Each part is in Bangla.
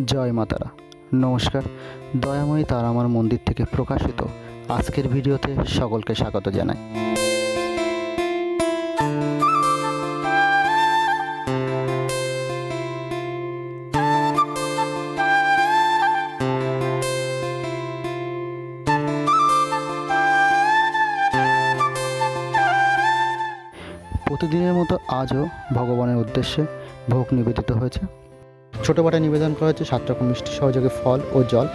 জয় মা তারা। নমস্কার, দয়াময়ী তারামার মন্দির থেকে প্রকাশিত আজকের ভিডিওতে সকলকে স্বাগত জানাই। প্রতিদিনের মতো আজও ভগবানের উদ্দেশ্যে ভোগ নিবেদিত হয়েছে। ছোটো পাটায় নিবেদন করা হয়েছে 7 রকম মিষ্টি সহযোগে ফল ও জল।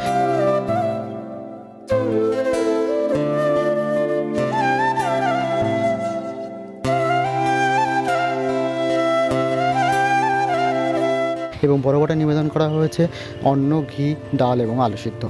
এবং বড় পাটায় নিবেদন করা হয়েছে অন্ন, ঘি, ডাল এবং আলু সিদ্ধ।